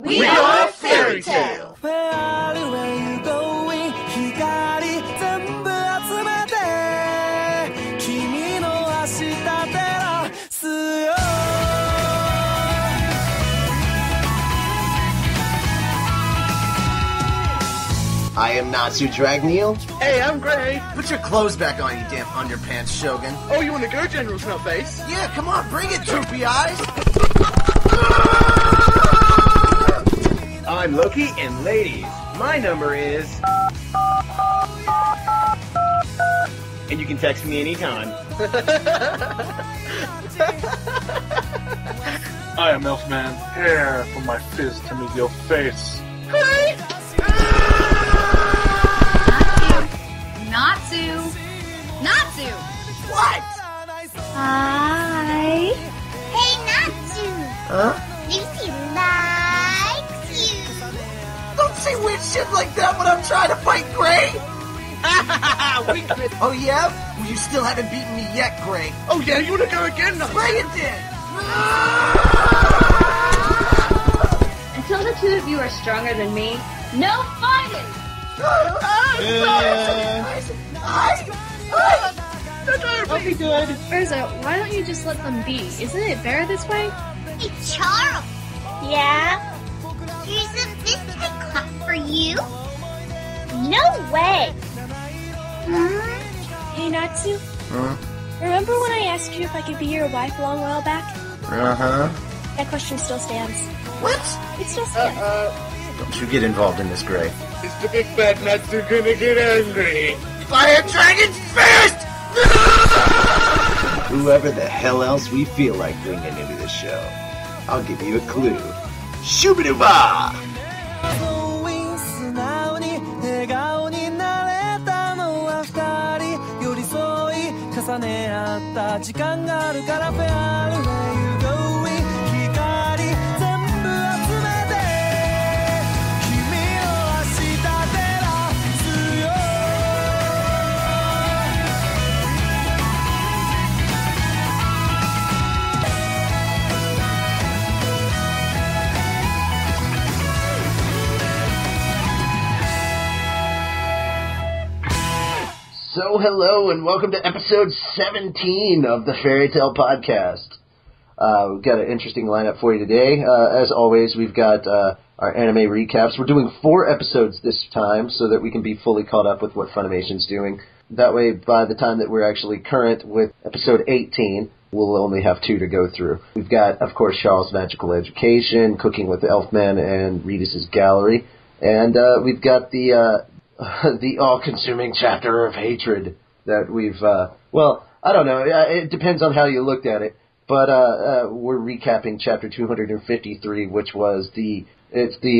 We are Fairy Tale! I am Natsu Dragneel. Hey, I'm Gray. Put your clothes back on, you damn underpants, Shogun. Oh, you want to go, General Snowface? Yeah, come on, bring it, droopy eyes. I'm Loki, and ladies, my number is... And you can text me anytime. I am Elfman, here for my fist to meet your face. Natsu! What? Hi! Hey, Natsu! Huh? Lucy likes you! Don't say weird shit like that when I'm trying to fight Gray! Oh yeah? Well, you still haven't beaten me yet, Gray. Oh yeah, you want to go again, Natsu? Bring it then! Until the two of you are stronger than me, no fighting! I'll be good. Urza, why don't you just let them be? Isn't it better this way? Hey, Charle! Yeah? Here's a biscuit cup for you. No way! Hey, Natsu, Huh? remember when I asked you if I could be your wife a long while back? Uh-huh. That question still stands. What? It still stands. Don't you get involved in this, Gray. Is the big bad Natsu gonna get angry? Fire Dragon's Fist! Whoever the hell else we feel like bringing into the show, I'll give you a clue. Shooba-dooba! So hello and welcome to episode 17 of the Fairy Tale Podcast. We've got an interesting lineup for you today. As always, we've got our anime recaps. We're doing 4 episodes this time so that we can be fully caught up with what Funimation's doing. That way, by the time that we're actually current with episode 18, we'll only have 2 to go through. We've got, of course, Charle's Magical Education, Cooking with Elfman, and Reedus Gallery. And we've got the all-consuming chapter of hatred that we've, well, I don't know, it depends on how you looked at it, but we're recapping chapter 253, which was the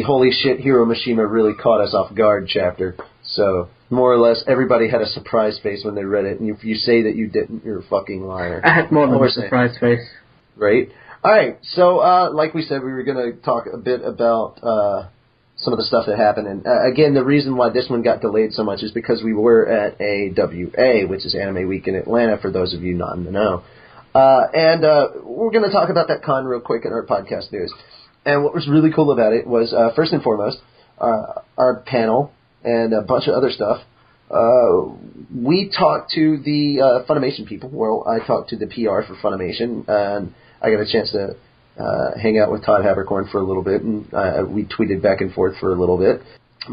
holy shit, Hiro Mishima really caught us off guard chapter. So, more or less, everybody had a surprise face when they read it, and if you say that you didn't, you're a fucking liar. I had more than a surprise face. Right? Alright, so, like we said, we were going to talk a bit about, some of the stuff that happened. And again, the reason why this one got delayed so much is because we were at AWA, which is Anime Week in Atlanta, for those of you not in the know. And we're going to talk about that con real quick in our podcast news. And what was really cool about it was, first and foremost, our panel and a bunch of other stuff. We talked to the Funimation people. Well, I talked to the PR for Funimation, and I got a chance to hang out with Todd Habercorn for a little bit, and we tweeted back and forth for a little bit.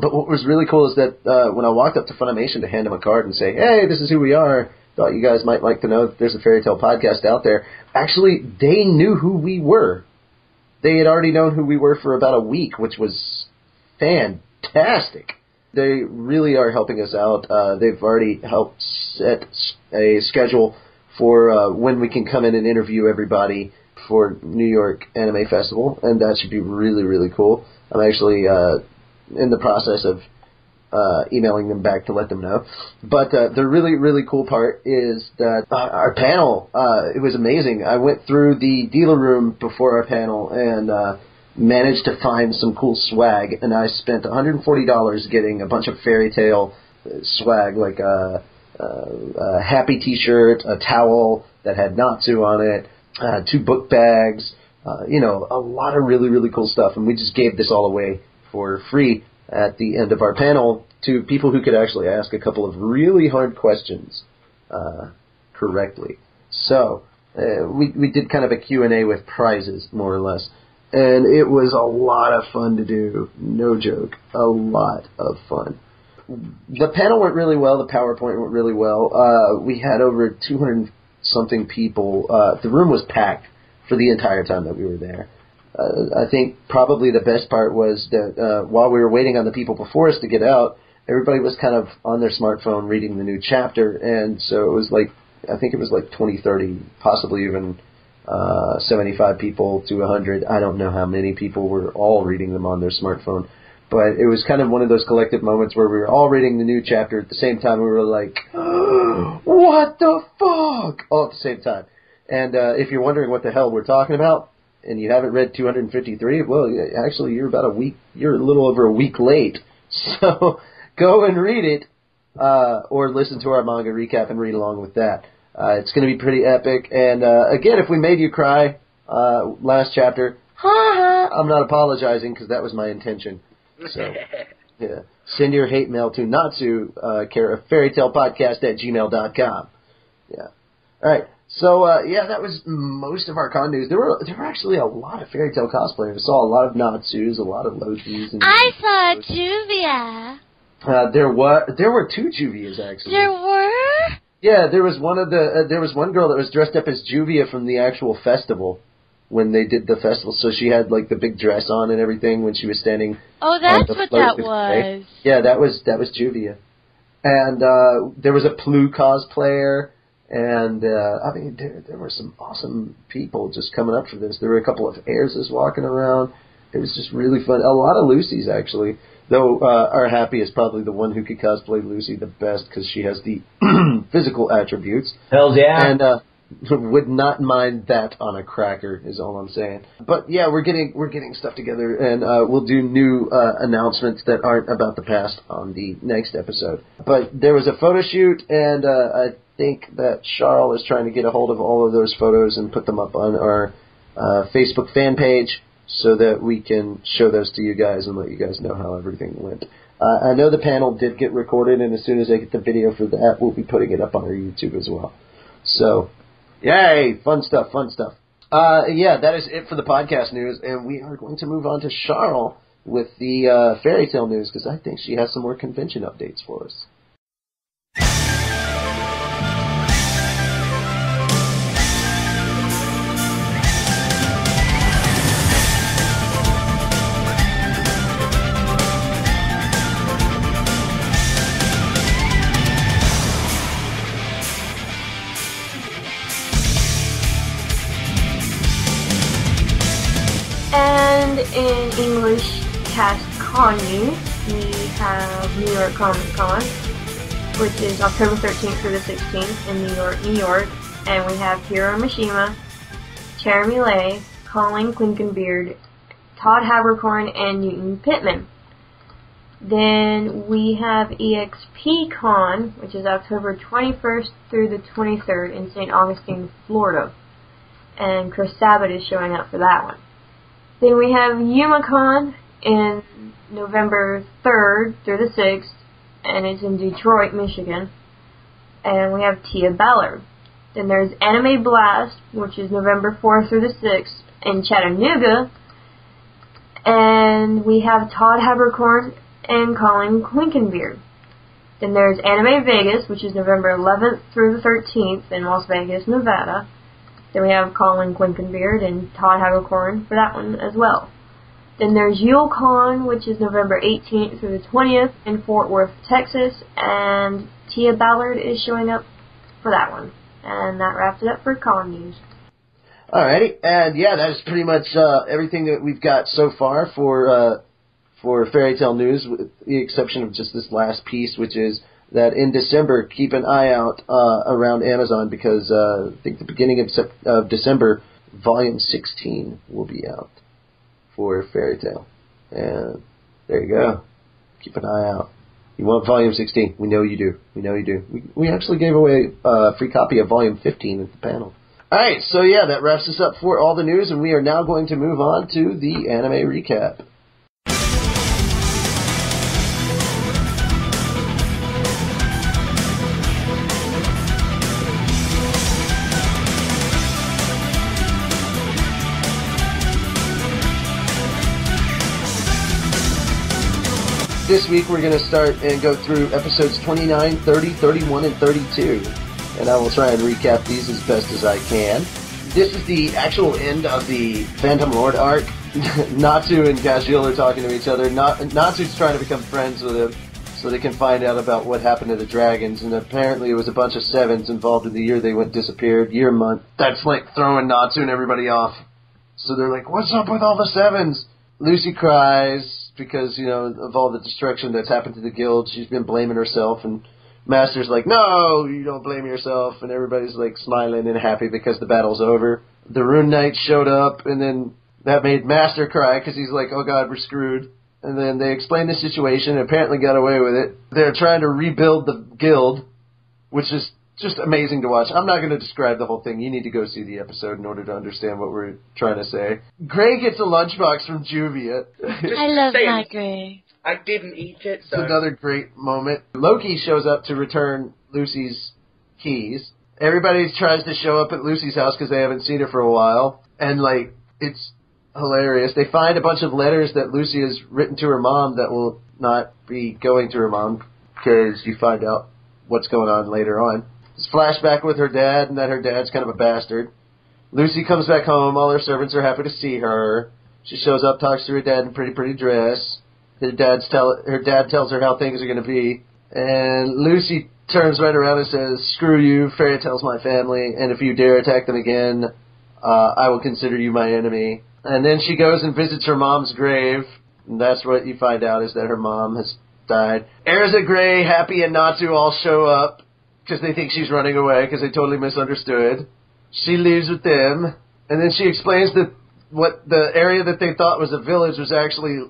But what was really cool is that when I walked up to Funimation to hand them a card and say, hey, this is who we are, thought you guys might like to know that there's a Fairy Tale podcast out there, actually, they knew who we were. They had already known who we were for about a week, which was fantastic. They really are helping us out. They've already helped set a schedule for when we can come in and interview everybody for New York Anime Festival, and that should be really, really cool. I'm actually in the process of emailing them back to let them know. But the really, really cool part is that our panel, it was amazing. I went through the dealer room before our panel and managed to find some cool swag, and I spent $140 getting a bunch of Fairy Tale swag, like a Happy t-shirt, a towel that had Natsu on it, 2 book bags, a lot of really, really cool stuff. And we just gave this all away for free at the end of our panel to people who could actually ask a couple of really hard questions correctly. So we did kind of a Q&A with prizes, more or less. And it was a lot of fun to do. No joke. A lot of fun. The panel went really well. The PowerPoint went really well. We had over 200-something people. The room was packed for the entire time that we were there. I think probably the best part was that while we were waiting on the people before us to get out, everybody was kind of on their smartphone reading the new chapter. And so it was I think it was 20, 30, possibly even 75 people to 100. I don't know how many people were all reading them on their smartphone. But it was kind of one of those collective moments where we were all reading the new chapter at the same time. We were like, what the fuck? All at the same time. And if you're wondering what the hell we're talking about, and you haven't read 253, well, actually, you're a little over a week late. So go and read it, or listen to our manga recap and read along with that. It's going to be pretty epic. And again, if we made you cry last chapter, I'm not apologizing because that was my intention. So, yeah. Send your hate mail to Natsu, care of fairytalepodcast@gmail.com. Yeah. All right. So, that was most of our con news. There were actually a lot of Fairy Tail cosplayers. I saw a lot of Natsus, a lot of Lokis. And I saw Juvia. There were two Juvias, actually. There were? Yeah, there was one girl that was dressed up as Juvia from the actual festival. When they did the festival, so she had the big dress on and everything when she was standing. Oh, that's what that was. Yeah, that was Juvia, and there was a Plu cosplayer, and there were some awesome people just coming up for this. There were a couple of Airses walking around. It was just really fun. A lot of Lucys actually, though. Our Happy is probably the one who could cosplay Lucy the best because she has the physical attributes. Hells yeah. And would not mind that on a cracker, is all I'm saying. But yeah, we're getting stuff together, and we'll do new announcements that aren't about the past on the next episode. But there was a photo shoot, and I think that Charle is trying to get a hold of all of those photos and put them up on our Facebook fan page so that we can show those to you guys and let you guys know how everything went. I know the panel did get recorded, and as soon as I get the video for that, we'll be putting it up on our YouTube as well. So, yay! Fun stuff. That is it for the podcast news, and we are going to move on to Charle with the Fairy Tail news, because I think she has some more convention updates for us. And in English cast con news, we have New York Comic Con, which is October 13th through the 16th in New York. And we have Hiro Mishima, Jeremy Lay, Colin Quinkenbeard, Todd Habercorn, and Newton Pittman. Then we have EXP Con, which is October 21st through the 23rd in St. Augustine, Florida. And Chris Sabat is showing up for that one. Then we have YumaCon in November 3rd through the 6th, and it's in Detroit, Michigan. And we have Tia Ballard. Then there's Anime Blast, which is November 4th through the 6th in Chattanooga. And we have Todd Habercorn and Colin Quinkenbeard. Then there's Anime Vegas, which is November 11th through the 13th in Las Vegas, Nevada. Then we have Colin Quinkenbeard and Todd Habercorn for that one as well. Then there's YuleCon, which is November 18th through the 20th in Fort Worth, Texas, and Tia Ballard is showing up for that one. And that wraps it up for con news. Alrighty, and yeah, that is pretty much everything that we've got so far for Fairy Tail news, with the exception of just this last piece, which is that in December, keep an eye out around Amazon, because I think the beginning of December, Volume 16 will be out for Fairy Tail. And there you go. Keep an eye out. You want Volume 16? We know you do. We actually gave away a free copy of Volume 15 at the panel. Alright, so yeah, that wraps us up for all the news, and we are now going to move on to the anime recap. This week we're going to start and go through episodes 29, 30, 31, and 32. And I will try and recap these as best as I can. This is the actual end of the Phantom Lord arc. Natsu and Gajil are talking to each other. Natsu's trying to become friends with him so they can find out about what happened to the dragons. And apparently it was a bunch of sevens involved in the year they went disappeared, year, month. That's like throwing Natsu and everybody off. So they're like, what's up with all the sevens? Lucy cries because, you know, of all the destruction that's happened to the guild. She's been blaming herself, and Master's like, no, you don't blame yourself, and everybody's like smiling and happy because the battle's over. The Rune Knights showed up, and then that made Master cry because he's like, oh god, we're screwed. And then they explained the situation and apparently got away with it. They're trying to rebuild the guild, which is just amazing to watch. I'm not going to describe the whole thing. You need to go see the episode in order to understand what we're trying to say. Gray gets a lunchbox from Juvia. I love my Gray. I didn't eat it, so... It's another great moment. Loki shows up to return Lucy's keys. Everybody tries to show up at Lucy's house because they haven't seen her for a while. And, like, it's hilarious. They find a bunch of letters that Lucy has written to her mom that will not be going to her mom because you find out what's going on later on. It's flashback with her dad and that her dad's kind of a bastard. Lucy comes back home. All her servants are happy to see her. She shows up, talks to her dad in a pretty dress. Her dad tells her how things are going to be. And Lucy turns right around and says, screw you, fairy tale's my family, and if you dare attack them again, I will consider you my enemy. And then she goes and visits her mom's grave, and that's what you find out is that her mom has died. Erza, Gray, Happy, and Natsu all show up because they think she's running away because they totally misunderstood. She leaves with them, and then she explains that what the area that they thought was a village was actually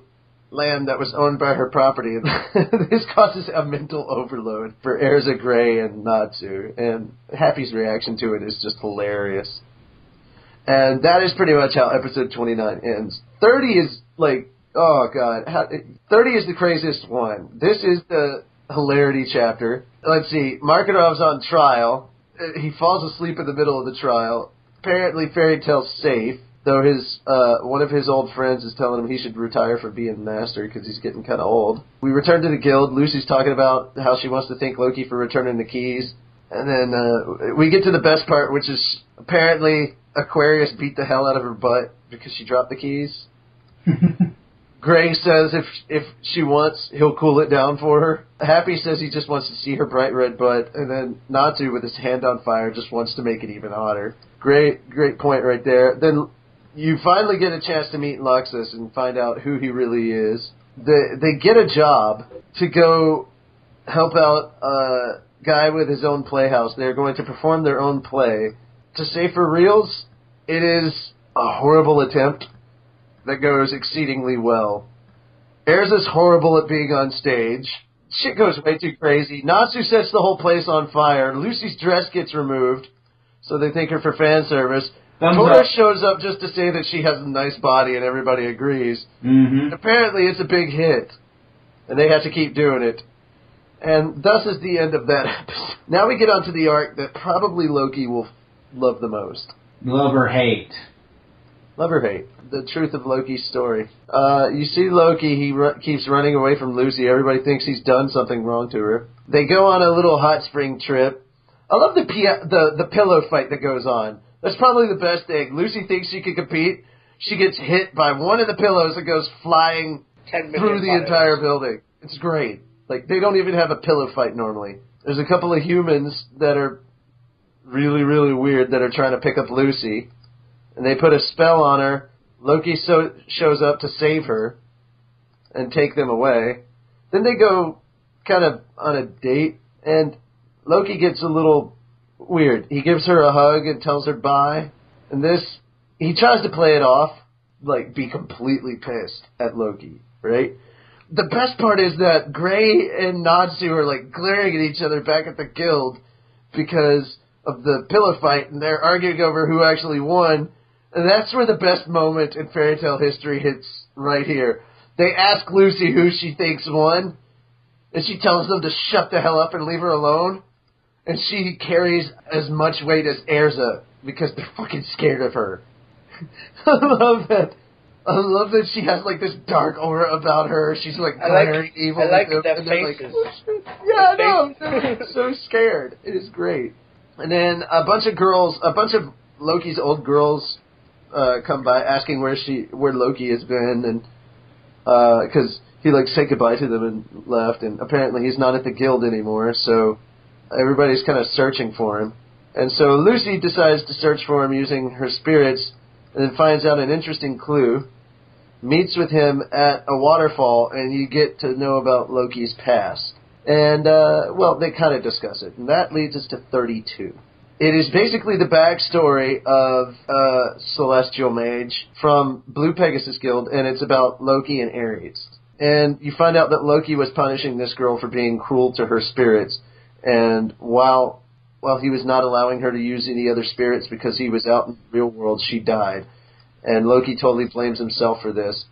land that was owned by her property. This causes a mental overload for Erza, Gray, and Natsu, and Happy's reaction to it is just hilarious. And that is pretty much how episode 29 ends. 30 is like, oh god, 30 is the craziest one. This is the hilarity chapter. Let's see, Markarov's on trial. He falls asleep in the middle of the trial. Apparently Fairy Tale's safe, though his one of his old friends is telling him he should retire from being master because he's getting kind of old. We return to the guild. Lucy's talking about how she wants to thank Loki for returning the keys. And then we get to the best part, which is apparently Aquarius beat the hell out of her butt because she dropped the keys. Gray says if she wants, he'll cool it down for her. Happy says he just wants to see her bright red butt. And then Natsu, with his hand on fire, just wants to make it even hotter. Great point right there. Then you finally get a chance to meet Luxus and find out who he really is. They get a job to go help out a guy with his own playhouse. They're going to perform their own play. To say for reals, it is a horrible attempt that goes exceedingly well. Erza's horrible at being on stage. Shit goes way too crazy. Natsu sets the whole place on fire. Lucy's dress gets removed, so they thank her for fan service. Tora shows up just to say that she has a nice body, and everybody agrees. Mm-hmm. Apparently it's a big hit, and they have to keep doing it. And thus is the end of that episode. Now we get on to the arc that probably Loki will love the most. Love or hate? Love or hate. The truth of Loki's story. You see Loki, he keeps running away from Lucy. Everybody thinks he's done something wrong to her. They go on a little hot spring trip. I love the pillow fight that goes on. That's probably the best thing. Lucy thinks she can compete. She gets hit by one of the pillows that goes flying through the entire building. It's great. Like, they don't even have a pillow fight normally. There's a couple of humans that are really, really weird that are trying to pick up Lucy. And they put a spell on her. Loki shows up to save her and take them away. Then they go kind of on a date, and Loki gets a little weird. He gives her a hug and tells her bye. And he tries to play it off, like be completely pissed at Loki, right? The best part is that Gray and Natsu are like glaring at each other back at the guild because of the pillow fight, and they're arguing over who actually won. And that's where the best moment in fairy tale history hits right here. They ask Lucy who she thinks won, and she tells them to shut the hell up and leave her alone. And she carries as much weight as Erza because they're fucking scared of her. I love that. I love that she has like this dark aura about her. She's like glaring evil. I like with their them, and they're like, faces. yeah, I know. They're so scared. It is great. And then a bunch of Loki's old girls come by asking where Loki has been, and because he like said goodbye to them and left, and apparently he's not at the guild anymore. So everybody's kind of searching for him, and so Lucy decides to search for him using her spirits, and then finds out an interesting clue. Meets with him at a waterfall, and you get to know about Loki's past. And, well, they kind of discuss it. And that leads us to 32. It is basically the backstory of Celestial Mage from Blue Pegasus Guild, and it's about Loki and Ares. And you find out that Loki was punishing this girl for being cruel to her spirits, and while he was not allowing her to use any other spirits because he was out in the real world, she died. And Loki totally blames himself for this.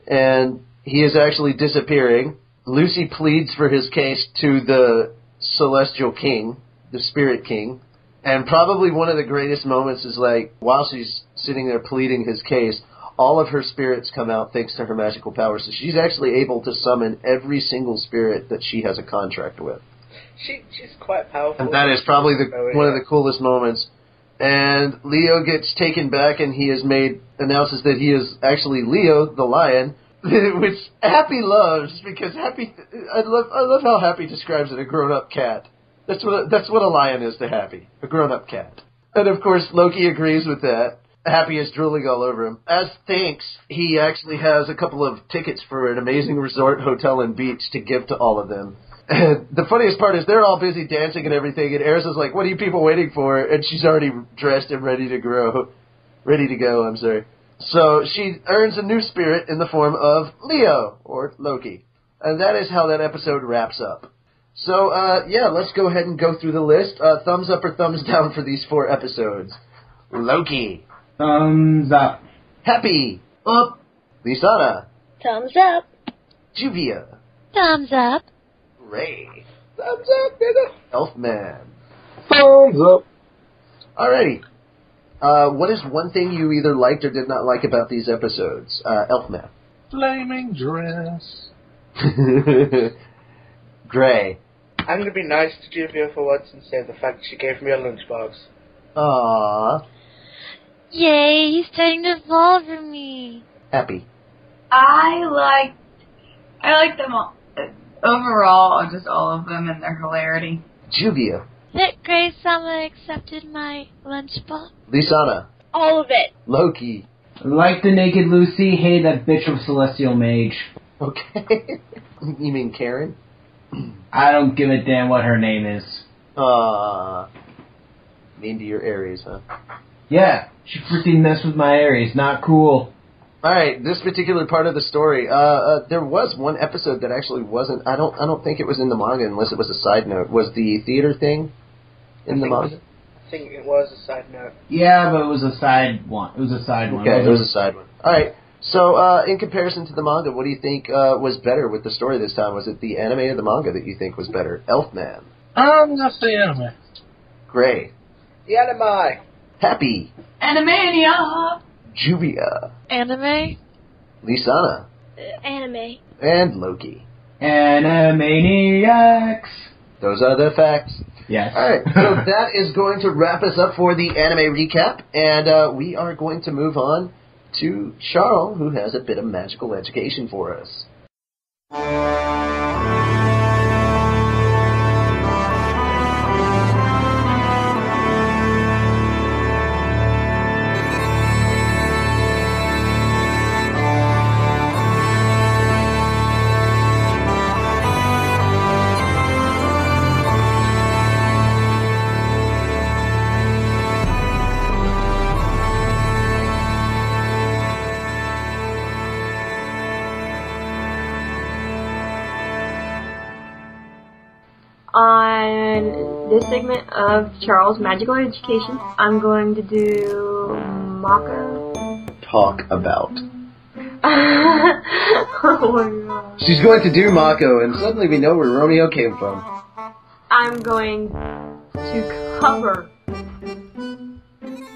And he is actually disappearing. Lucy pleads for his case to the Celestial King, the Spirit King. And probably one of the greatest moments is like, while she's sitting there pleading his case, all of her spirits come out thanks to her magical powers. So she's actually able to summon every single spirit that she has a contract with. She's quite powerful. And that is probably one of the coolest moments. And Leo gets taken back, and he announces that he is actually Leo, the lion, which Happy loves, because Happy, I love how Happy describes it, a grown-up cat. That's what a lion is to Happy, a grown-up cat. And of course, Loki agrees with that. Happy is drooling all over him. As thanks, he actually has a couple of tickets for an amazing resort, hotel, and beach to give to all of them. And the funniest part is they're all busy dancing and everything, and Erza's like, what are you people waiting for? And she's already dressed and ready to go, I'm sorry. So she earns a new spirit in the form of Leo, or Loki. And that is how that episode wraps up. So, yeah, let's go ahead and go through the list. Thumbs up or thumbs down for these 4 episodes. Loki. Thumbs up. Happy. Up. Lisanna. Thumbs up. Juvia. Thumbs up. Ray. Thumbs up, nigga. Elfman. Thumbs up. Alrighty. What is one thing you either liked or did not like about these episodes? Elfman. Flaming dress. Gray. I'm going to be nice to Juvia for once and say the fact she gave me a lunchbox. Aww. Yay, he's starting to fall for me. Happy. I like them all. Overall, just all of them and their hilarity. Juvia. That Gray Sama accepted my lunchbox. Lisanna. All of it. Loki. Like the naked Lucy, hey, that bitch of Celestial Mage. Okay. You mean Karen? I don't give a damn what her name is. Mean to your Aries, huh? Yeah, she freaking messed with my Aries. Not cool. Alright, this particular part of the story, there was one episode that actually wasn't, I don't think it was in the manga unless it was a side note. Was the theater thing in the manga? I think it was a side note. Yeah, but it was a side one. It was a side one. Okay, it was a side one. Alright, so in comparison to the manga, what do you think was better with the story this time? Was it the anime or the manga that you think was better? Elfman. I'm gonna say anime. Gray. The anime. Happy. Animania! Juvia. Anime. Lisanna. Anime. And Loki. Animaniacs. Those are the facts. Yes. Alright, so that is going to wrap us up for the anime recap, and we are going to move on to Charle, who has a bit of magical education for us. And this segment of Charles' Magical Education, I'm going to do Makou. Talk about. Oh my god. She's going to do Makou, and suddenly we know where Romeo came from. I'm going to cover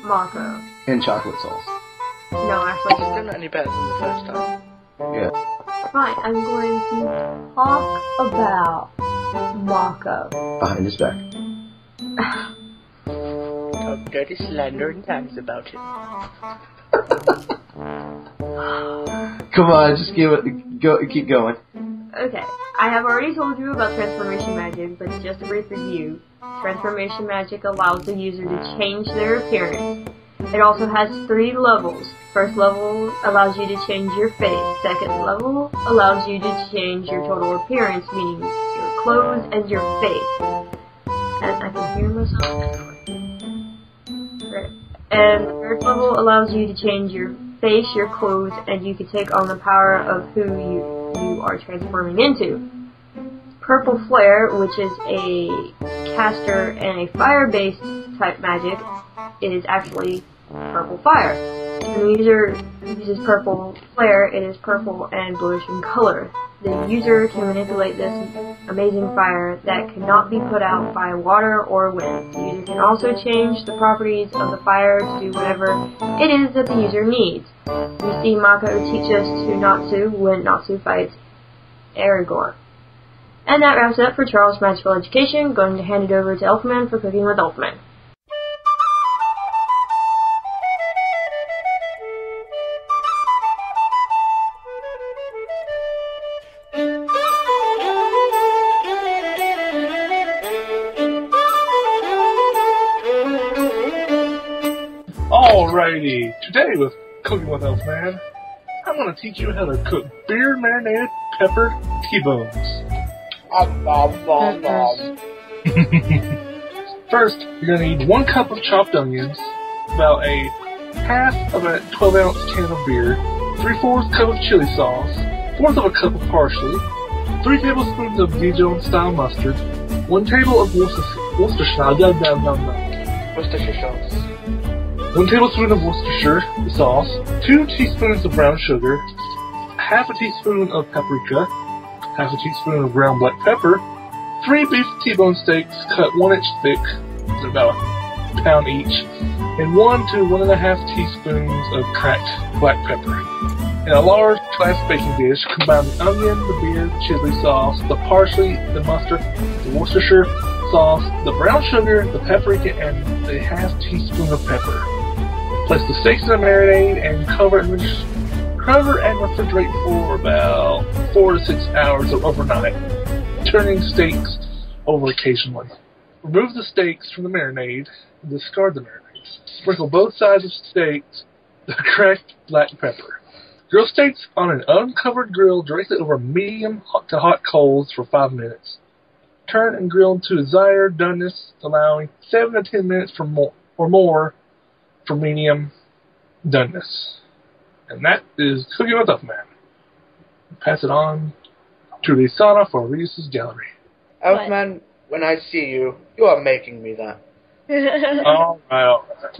Makou. In chocolate sauce. No, actually. It's still not any better than the first time. Yeah. Fine, I'm going to talk about Makou. Behind his back. Talk dirty slandering times about it. Come on, just keep going. Okay, I have already told you about transformation magic, but just a brief review. Transformation magic allows the user to change their appearance. It also has 3 levels. First level allows you to change your face. Second level allows you to change your total appearance, meaning your clothes and your face. And I can hear myself. Right. And the third level allows you to change your face, your clothes, and you can take on the power of who you are transforming into. Purple Flare, which is a caster and a fire-based type magic, is actually purple fire. When the user uses Purple Flare, it is purple and bluish in color. The user can manipulate this amazing fire that cannot be put out by water or wind. The user can also change the properties of the fire to do whatever it is that the user needs. We see Makou teach us to Natsu when Natsu fights Aragorn. And that wraps it up for Charles' Magical Education. Going to hand it over to Elfman for Cooking with Elfman. Alrighty, today with Cooking with Elfman, I'm going to teach you how to cook beer marinated peppered T-bones. First, you're going to need 1 cup of chopped onions, about a half of a 12-ounce can of beer, 3/4 cup of chili sauce, 1/4 of a cup of parsley, 3 tablespoons of Dijon style mustard, 1 table of Worcestershire sauce, 1 tablespoon of Worcestershire sauce, 2 teaspoons of brown sugar, half a teaspoon of paprika, half a teaspoon of ground black pepper, 3 beef T-bone steaks cut 1 inch thick, so about a pound each, and 1 to 1.5 teaspoons of cracked black pepper. In a large glass baking dish, combine the onion, the beer, the chili sauce, the parsley, the mustard, the Worcestershire sauce, the brown sugar, the paprika, and the half teaspoon of pepper. Place the steaks in a marinade and cover and refrigerate for about 4 to 6 hours or overnight, turning steaks over occasionally. Remove the steaks from the marinade and discard the marinade. Sprinkle both sides of steaks with cracked black pepper. Grill steaks on an uncovered grill directly over medium to hot coals for 5 minutes. Turn and grill to desired doneness, allowing 7 to 10 minutes or more for medium doneness. And that is Cooking with Elfman. Pass it on to Lisanna for Reedus Gallery. Elfman, when I see you, you are making me that. Alright.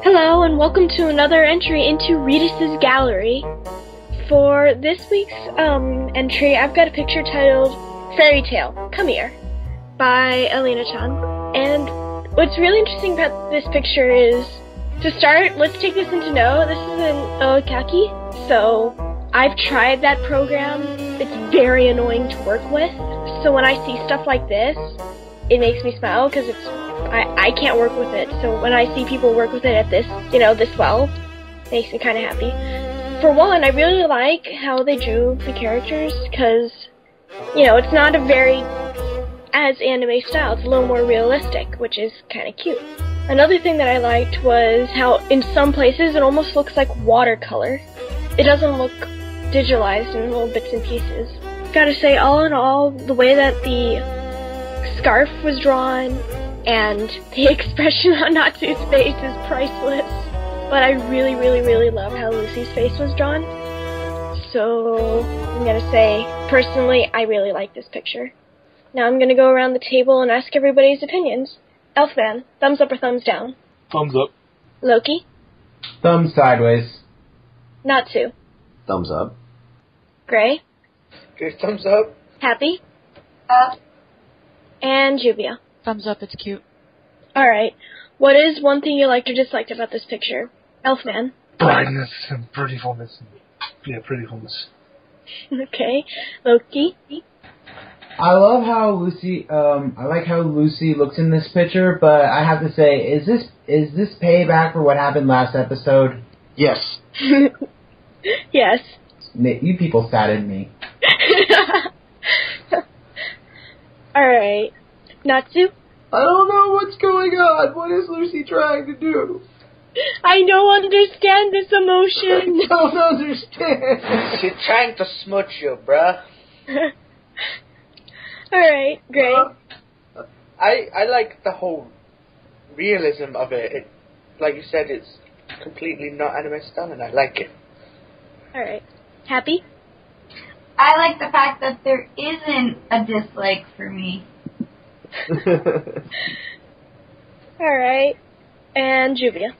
Hello and welcome to another entry into Reedus Gallery. For this week's entry, I've got a picture titled Fairy Tale, Come Here, by Alina-chan. And what's really interesting about this picture is, to start, let's take this into note. This is an Okaki, so I've tried that program. It's very annoying to work with. So when I see stuff like this, it makes me smile because I can't work with it. So when I see people work with it at this, this well, it makes me kind of happy. For one, I really like how they drew the characters because, it's not a very as anime style. It's a little more realistic, which is kind of cute. Another thing that I liked was how in some places it almost looks like watercolor. It doesn't look digitalized in little bits and pieces. Gotta say, all in all, the way that the scarf was drawn and the expression on Natsu's face is priceless. But I really, really, really love how Lucy's face was drawn. So I'm gonna say, personally, I really like this picture. Now I'm gonna go around the table and ask everybody's opinions. Elfman, thumbs up or thumbs down? Thumbs up. Loki? Thumb sideways. Natsu? Thumbs up. Gray? Okay, thumbs up. Happy? Up. And Juvia? Thumbs up, it's cute. Alright. What is one thing you liked or disliked about this picture? Elfman? Brightness and prettyfulness. Yeah, prettyfulness. Okay. Loki? I love how Lucy, I like how Lucy looks in this picture, but I have to say, is this payback for what happened last episode? Yes. Yes. You people saddened me. Alright. Natsu? I don't know what's going on. What is Lucy trying to do? I don't understand this emotion. I don't understand. She's trying to smooch you, bruh. Alright, great. I like the whole realism of it. Like you said, it's completely not anime style, and I like it. Alright. Happy? I like the fact that there isn't a dislike for me. Alright. And Juvia?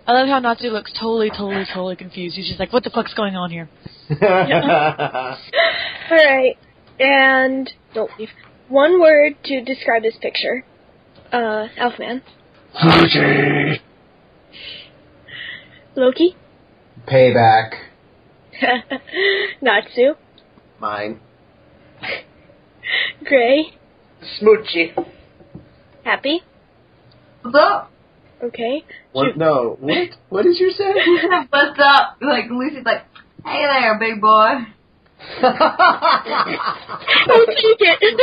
I love how Natsu looks totally confused. He's just like, what the fuck's going on here? Alright. And don't leave. One word to describe this picture. Elfman. Lucy! Loki? Payback. Natsu? Mine. Gray? Smoochy. Happy? What's up? Okay. What? No. What? What did you say? What's up? Like, Lucy's like, hey there, big boy. I'll take it.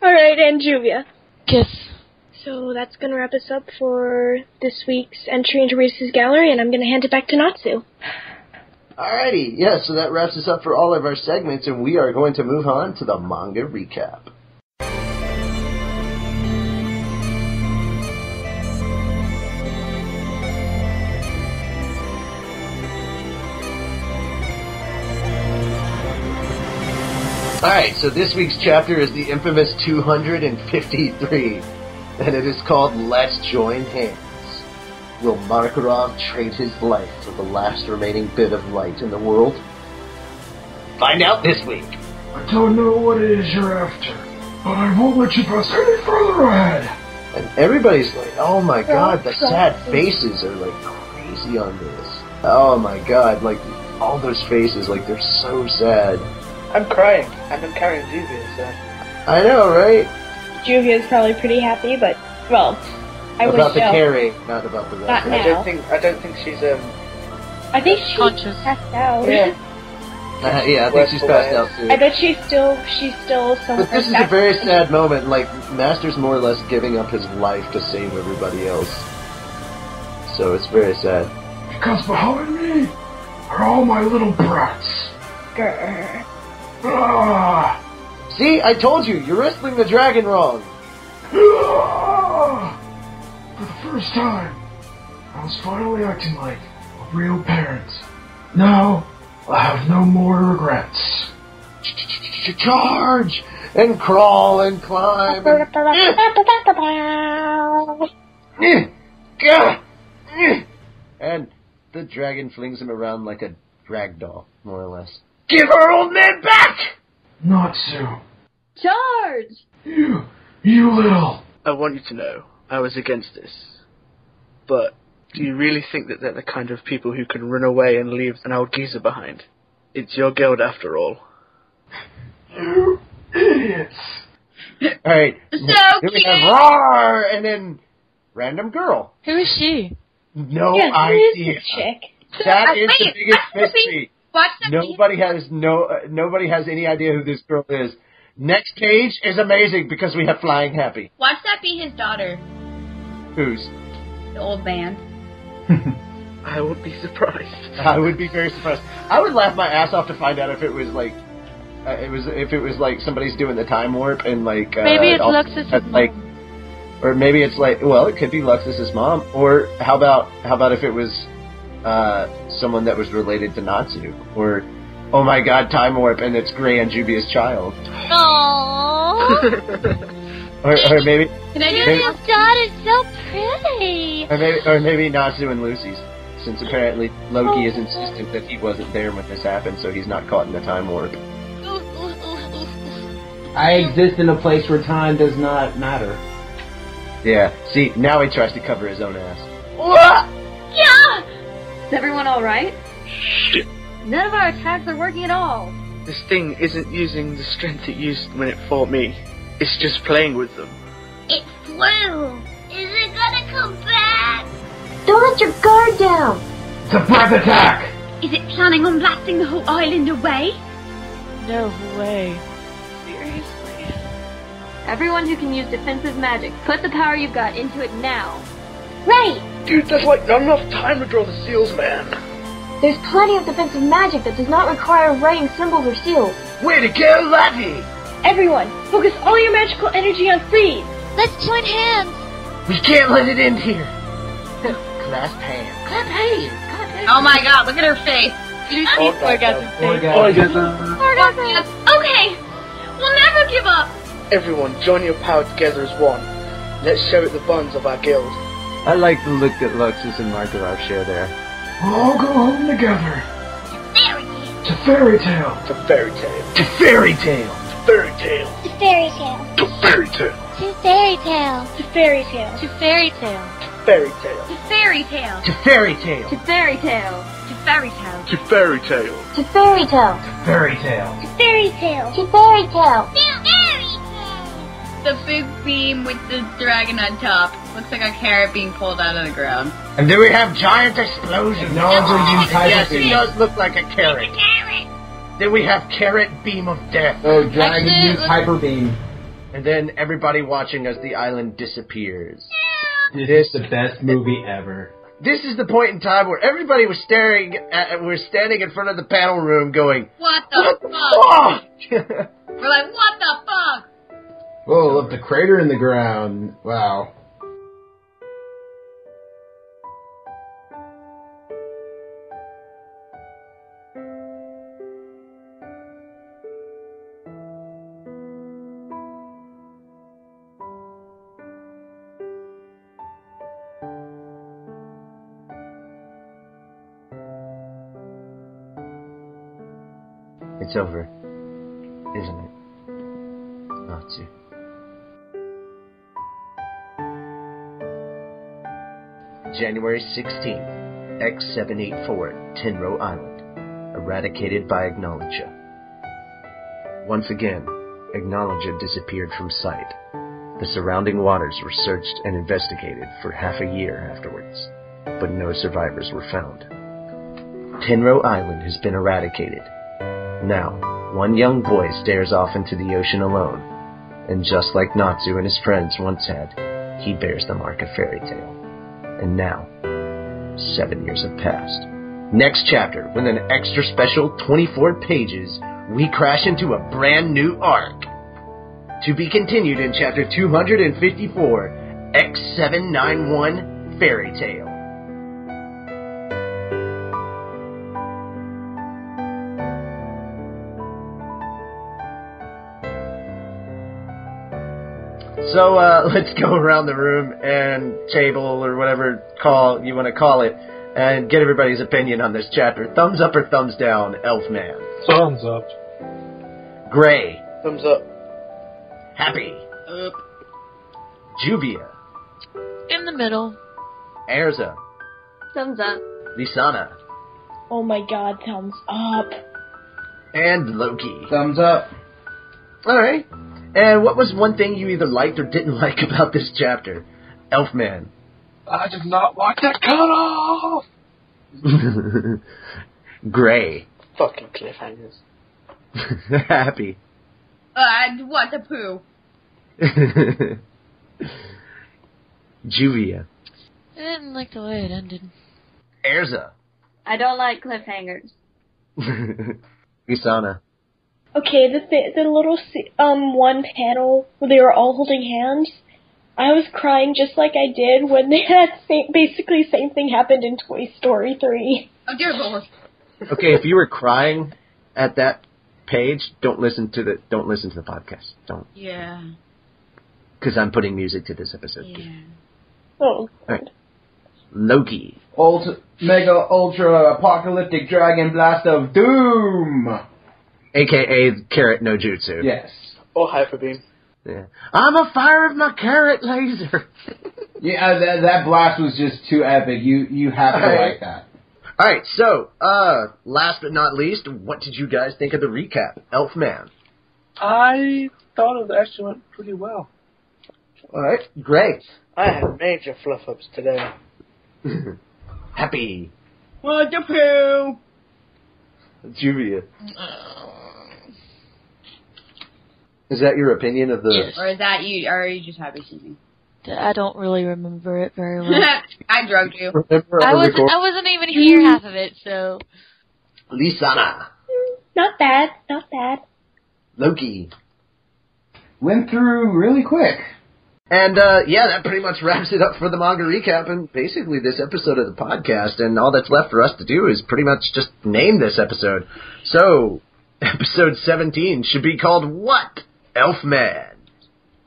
Alright, and Juvia. Kiss. So that's going to wrap us up for this week's entry into Reedus Gallery, and I'm going to hand it back to Natsu. Alrighty, yeah, so that wraps us up for all of our segments, and we are going to move on to the manga recap. Alright, so this week's chapter is the infamous 253, and it is called Let's Join Hands. Will Makarov trade his life for the last remaining bit of light in the world? Find out this week. I don't know what it is you're after, but I won't let you pass any further ahead. And everybody's like, oh my god, the sad faces are like crazy on this. Oh my god, like all those faces, like they're so sad. I'm crying, and I'm carrying Juvia, so... I know, right? Juvia's probably pretty happy, but, well, I about wish the so. carry, not about the rest. Not now. I don't think she's, I think she's conscious. passed out. Yeah. Yeah, I think she's passed out too. I bet she's still some. But this is a very sad moment, like, Master's more or less giving up his life to save everybody else. So it's very sad. Because behind me are all my little brats. Grr. Ah! See, I told you, you're wrestling the dragon wrong. Ah! For the first time, I was finally acting like a real parent. Now, I have no more regrets. Charge! And crawl and climb and the dragon flings him around like a rag doll, more or less. Give our old man back! Natsu. Charge! You little... I want you to know, I was against this. But, do you really think that they're the kind of people who can run away and leave an old geezer behind? It's your guild after all. You idiots. Alright, So here we have Roar, and then random girl. Who is she? No Yeah, who is idea. this chick? That is the Wait, biggest what's the mystery. Watch that Nobody has any idea who this girl is. Next page is amazing because we have Flying Happy. Watch that be his daughter, Who's? the old man. I would be surprised. I would be very surprised. I would laugh my ass off to find out if it was like, if it was like somebody's doing the time warp and like. Maybe it's Luxus's mom. Like, or maybe it's like, well, it could be Luxus's mom. Or how about if it was someone that was related to Natsu? Or, oh my God, time warp, and it's Gray and Juvia's child. Aww. or maybe. Juvia's daughter's so pretty. Or maybe Natsu and Lucy's, since apparently Loki is insistent that he wasn't there when this happened, so he's not caught in the time warp. I exist in a place where time does not matter. Yeah, see, now he tries to cover his own ass. What? Yeah! Is everyone alright? None of our attacks are working at all. This thing isn't using the strength it used when it fought me. It's just playing with them. It flew! Is it gonna come back? Don't let your guard down! Surprise attack! Is it planning on blasting the whole island away? No way. Seriously? Everyone who can use defensive magic, put the power you've got into it now. Right! Dude, there's like not enough time to draw the seals, man. There's plenty of defensive magic that does not require writing symbols or seals. Way to go, Laddie! Everyone, focus all your magical energy on freeze. Let's join hands. We can't let it end here. Clasp hands. Clap hands! Clap hands! Oh my God! Look at her face. Orgasm face. Orgasm. Okay, we'll never give up. Everyone, join your power together as one. Let's show it the bonds of our guild. I like the look that Luxus and Markarov share there. We'll all go home together. To fairy tale. To fairy tale. To fairy tale. Fairy tale. To fairy tale. To fairy tale. To fairy tale. To fairy tale. To fairy tale. Fairy tale. To fairy tale. To fairy tale. To fairy tale! To fairy tale. To fairy tale. To fairy tale! Fairy tale. To fairy tale. To fairy tale! The big beam with the dragon on top. Looks like a carrot being pulled out of the ground. And then we have giant explosions. Acknowledging you type Yes, of it thing. does look like a carrot. Then we have carrot beam of death. Oh, Dragon Actually, use Hyper Beam. And then everybody watching as the island disappears. This is the best movie ever. This is the point in time where everybody was standing in front of the panel room going, What the fuck? "Oh!" We're like, what the fuck? Whoa, look, the crater in the ground. Wow. It's over, isn't it? Natsu. January 16th, X784, Tenro Island. Eradicated by Acknowledger. Once again, Acknowledger disappeared from sight. The surrounding waters were searched and investigated for half a year afterwards, but no survivors were found. Tenro Island has been eradicated. Now, one young boy stares off into the ocean alone, and just like Natsu and his friends once had, he bears the mark of fairy tale. And now, 7 years have passed. Next chapter, with an extra special 24 pages, we crash into a brand new arc. To be continued in chapter 254, X791, Fairy Tale. So, let's go around the room and table or whatever you want to call it, and get everybody's opinion on this chapter. Thumbs up or thumbs down, Elfman? Thumbs up. Gray? Thumbs up. Happy? Up. Juvia? In the middle. Erza? Thumbs up. Lisanna? Oh my God, thumbs up. And Loke? Thumbs up. Alright. And what was one thing you either liked or didn't like about this chapter? Elfman? I did not like that cutoff! Gray? Fucking cliffhangers. Happy? What the poo? Juvia? I didn't like the way it ended. Erza. I don't like cliffhangers. Lisanna. Okay, the little one panel where they were all holding hands, I was crying just like I did when they had basically same thing happened in Toy Story 3. Oh dear Lord. Okay, if you were crying at that page, don't listen to the podcast. Don't. Yeah. Because I'm putting music to this episode. Yeah. Oh. All right. Loki. Mega Ultra Apocalyptic Dragon Blast of Doom! A.K.A. Carrot no Jutsu. Yes. Or Hyper Beam. Yeah. I'm a fire of my carrot laser. Yeah, that blast was just too epic. You have to like that. Alright, so, last but not least, what did you guys think of the recap? Elfman. I thought it actually went pretty well. Alright, great. I had major fluff-ups today. Happy. What the poo? Juvia. Is that your opinion of the... Yes. Or is that you? Or are you just happy to me? I don't really remember it very well. I drugged you. I wasn't even here half of it, so... Lisanna. Not bad, not bad. Loki. Went through really quick. And, yeah, that pretty much wraps it up for the manga recap and basically this episode of the podcast. And all that's left for us to do is pretty much just name this episode. So, episode 17 should be called what? Elfman.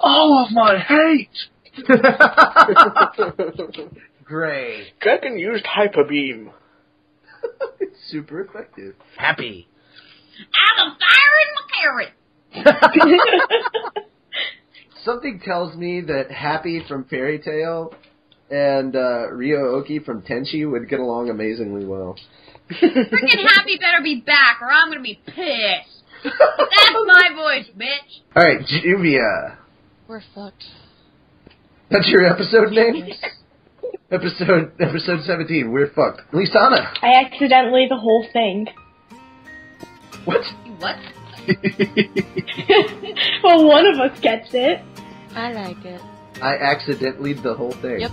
All of my hate! Great. Dragon used Hyper Beam. It's super effective. Happy. I'm a fire in my carrot! Something tells me that Happy from Fairy Tail and Ryo-Oki from Tenchi would get along amazingly well. Freaking Happy better be back or I'm gonna be pissed. That's my voice, bitch. Alright, Juvia. We're fucked. That's your episode name? Yes. Episode 17, we're fucked. Lisanna. I accidentally the whole thing. What? What? Well, one of us gets it. I like it. I accidentally the whole thing. Yep.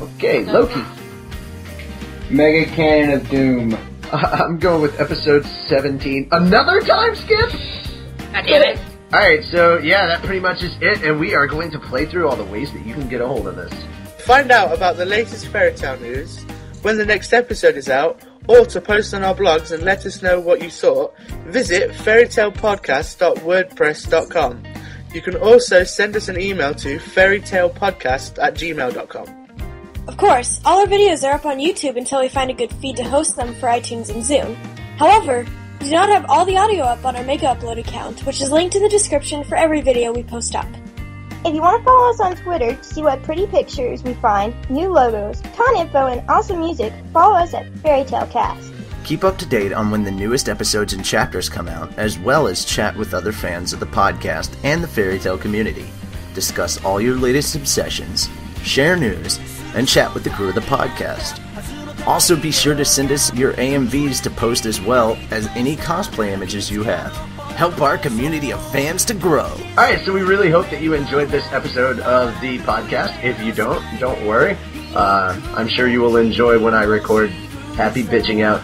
Okay, Loki. Mega Cannon of Doom. I'm going with episode 17. Another time skip? God damn it. Alright, so yeah, that pretty much is it, and we are going to play through all the ways that you can get a hold of us. Find out about the latest fairy tale news, when the next episode is out, or to post on our blogs and let us know what you thought, visit fairytalepodcast.wordpress.com. You can also send us an email to fairytalepodcast@gmail.com. Of course, all our videos are up on YouTube until we find a good feed to host them for iTunes and Zoom. However, we do not have all the audio up on our Mega Upload account, which is linked in the description for every video we post up. If you want to follow us on Twitter to see what pretty pictures we find, new logos, con info, and awesome music, follow us at FairyTaleCast. Keep up to date on when the newest episodes and chapters come out, as well as chat with other fans of the podcast and the Fairy Tale community. Discuss all your latest obsessions, share news, and chat with the crew of the podcast. Also be sure to send us your AMVs to post as well as any cosplay images you have. Help our community of fans to grow. Alright, so we really hope that you enjoyed this episode of the podcast. If you don't worry. I'm sure you will enjoy when I record Happy bitching out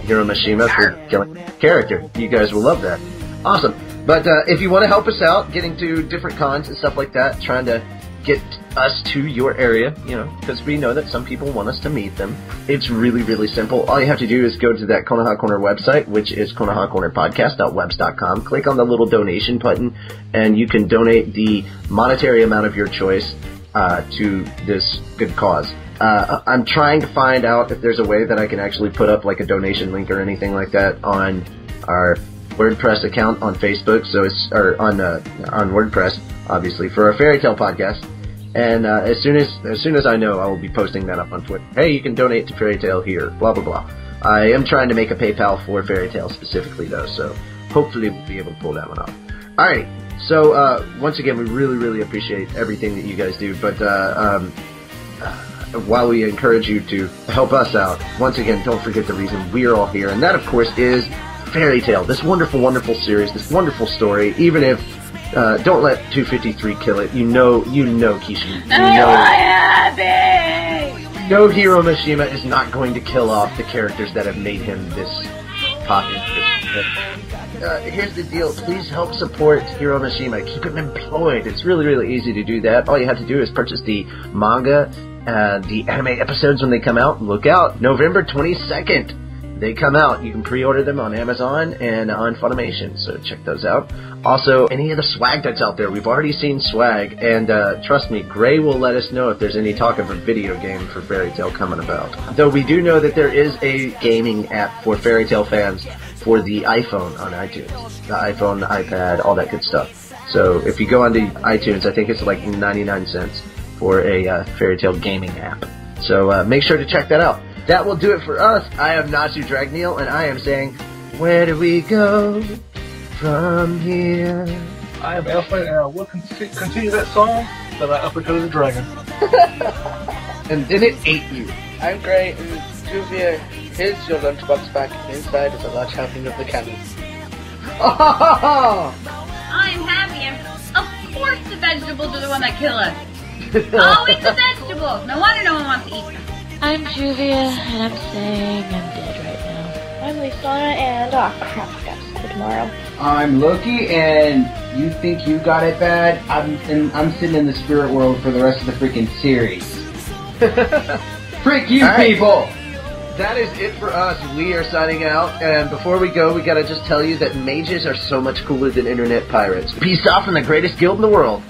Hiromashima for killing the character. You guys will love that. Awesome. But if you want to help us out, getting to different cons and stuff like that, trying to get us to your area, because we know that some people want us to meet them. It's really, really simple. All you have to do is go to that Konoha Corner website, which is konohacornerpodcast.webs.com. Click on the little donation button, and you can donate the monetary amount of your choice to this good cause. I'm trying to find out if there's a way that I can actually put up like a donation link or anything like that on our WordPress account on Facebook, on WordPress, obviously, for our Fairy Tale podcast. And as soon as I know, I will be posting that up on Twitter. Hey, you can donate to Fairy Tale here, blah blah blah. I am trying to make a PayPal for Fairy Tale specifically though, so hopefully we'll be able to pull that one off. Alright, so once again, we really, really appreciate everything that you guys do, but while we encourage you to help us out, once again, don't forget the reason we are all here, and that, of course, is Fairy Tale. This wonderful, wonderful series, this wonderful story. Even if don't let 253 kill it. You know, Kishi. No Hiro Mishima is not going to kill off the characters that have made him this popular. Here's the deal. Please help support Hiro Mishima. Keep him employed. It's really, really easy to do that. All you have to do is purchase the manga, the anime episodes when they come out. Look out. November 22nd. They come out. You can pre-order them on Amazon and on Funimation, so check those out. Also, any of the swag that's out there, we've already seen swag, and trust me, Gray will let us know if there's any talk of a video game for Fairy Tail coming about. Though we do know that there is a gaming app for Fairy Tail fans for the iPhone on iTunes. The iPhone, the iPad, all that good stuff. So if you go onto iTunes, I think it's like 99 cents for a Fairy Tail gaming app. So make sure to check that out. That will do it for us. I am Natsu Dragneel, and I am saying, where do we go from here? I am Elfman, and I will continue that song, but I uppercutted the dragon. And then it ate you. I'm Gray, and Juvia, here's your lunchbox back. Inside is a large helping of the cannon. Oh! I'm happy, and of course the vegetables are the one that kill us. Always the vegetables. No wonder no one wants to eat them. I'm Juvia, and I'm saying I'm dead right now. I'm Lisanna, and crap, I got school tomorrow. I'm Loki, and you think you got it bad? I'm sitting in the spirit world for the rest of the freaking series. Freak you, right, people! That is it for us. We are signing out, and before we go, we gotta just tell you that mages are so much cooler than internet pirates. Peace out from the greatest guild in the world.